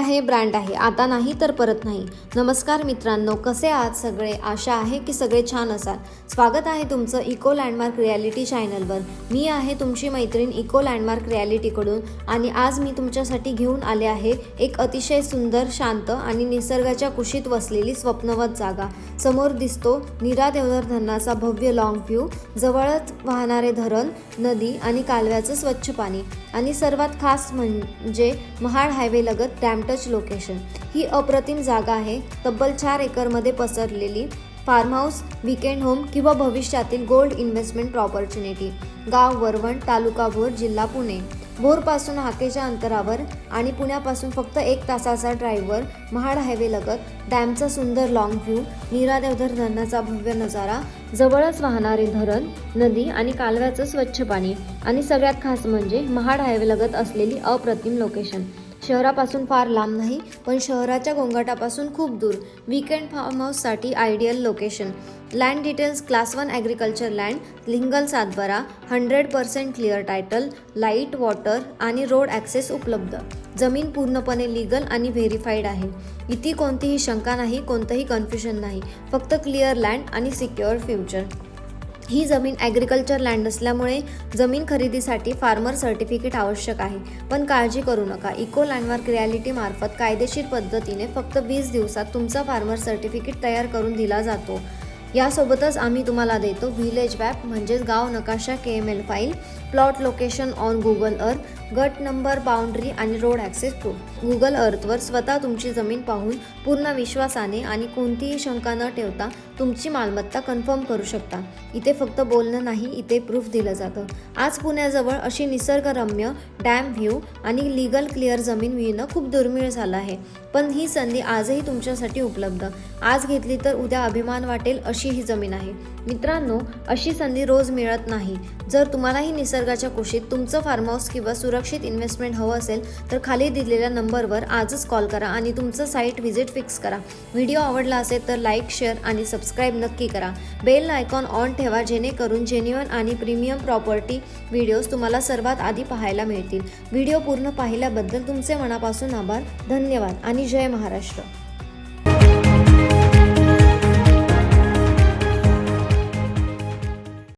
आहे ब्रँड आहे, आता नाही तर परत नाही। नमस्कार मित्रांनो, कसे आहात सगळे? आशा आहे की सगळे छान असाल। स्वागत आहे तुमचं इको लँडमार्क रियालिटी चॅनलवर। मी आहे तुमची मैत्रीण इको लँडमार्क रियालिटीकडून आणि आज मी तुमच्यासाठी घेऊन आले आहे एक अतिशय सुंदर, शांत आणि निसर्गाच्या कुशीत वसलेली स्वप्नवत जागा। समोर दिसतो नीरा देवधर धरणाचा भव्य लॉंग व्ह्यू, जवळच वाहणारे धरण, नदी आणि कालव्याचं स्वच्छ पाणी आणि सर्वात खास म्हणजे महाड हायवे लगत डॅम टच लोकेशन। ही अप्रतिम जागा आहे, तब्बल 4 एकरमध्ये पसरलेली फार्म हाऊस, वीकेंड होम किंवा भविष्यातील गोल्ड इन्व्हेस्टमेंट ऑपॉर्च्युनिटी। गाव वरवण, तालुका भोर, जिल्हा पुणे। भोरपासून हाकेच्या अंतरावर आणि पुण्यापासून फक्त 1 तासाचा ड्राईव्हवर महाड हायवे लगत डॅमचा सुंदर लॉंग व्ह्यू, नीरा देवधर धरणाचा भव्य नजारा, जवळच वाहणारे धरण, नदी आणि कालव्याचं स्वच्छ पाणी आणि सगळ्यात खास म्हणजे महाड हायवे लगत असलेली अप्रतिम लोकेशन। शहरापासून फार लांब नाही, पण शहराच्या गोंगाटापासून खूप दूर। वीकेंड फार्म हाऊससाठी ideal location. Land details: class 1 agriculture land, लिंगल सातबारा, 100% क्लिअर टायटल, लाईट, वॉटर आणि रोड ॲक्सेस उपलब्ध। जमीन पूर्णपणे लीगल आणि व्हेरीफाईड आहे। इथे कोणतीही शंका नाही, कोणतंही कन्फ्युजन नाही, फक्त क्लिअर लँड आणि सिक्युअर फ्युचर। ही जमीन ॲग्रिकल्चर लँड असल्यामुळे जमीन खरेदीसाठी फार्मर सर्टिफिकेट आवश्यक आहे। पण काळजी करू नका, इको लँडमार्क रियालिटी मार्फत कायदेशीर पद्धतीने फक्त 20 दिवसात तुमचा फार्मर सर्टिफिकेट तयार करून दिला जातो। यासोबतच आम्ही तुम्हाला देतो व्हिलेज मॅप म्हणजेच गाव नकाशा, KML file, plot location on Google अर्थ, गट नंबर, बाउंड्री आणि रोड ॲक्सेस प्रूफ। गुगल अर्थवर स्वतः तुमची जमीन पाहून पूर्ण विश्वासाने आणि कोणतीही शंका न ठेवता तुमची मालमत्ता कन्फर्म करू शकता। इथे फक्त बोलणं नाही, इथे प्रूफ दिलं जातं। आज पुण्याजवळ अशी निसर्गरम्य डॅम व्ह्यू आणि लीगल क्लिअर जमीन मिळणं खूप दुर्मिळ झालं आहे, पण ही संधी आजही तुमच्यासाठी उपलब्ध। आज घेतली तर उद्या अभिमान वाटेल अशी ही जमीन आहे। मित्रांनो, अशी संधी रोज मिळत नाही। जर तुम्हालाही निसर्गाच्या कुशीत तुमचं फार्म हाऊस किंवा सुरक्षित इन्व्हेस्टमेंट हवं असेल तर खाली दिलेल्या नंबरवर आजच कॉल करा आणि तुमचं साईट व्हिजिट फिक्स करा। व्हिडिओ आवडला असेल तर लाईक, शेअर आणि सबस्क्राईब नक्की करा। बेल आयकॉन ऑन ठेवा जेणेकरून जेन्युइन आणि प्रीमियम प्रॉपर्टी व्हिडिओज तुम्हाला सर्वात आधी पाहायला मिळतील। व्हिडिओ पूर्ण पाहिल्याबद्दल तुमचे मनापासून आभार, धन्यवाद आणि जय महाराष्ट्र।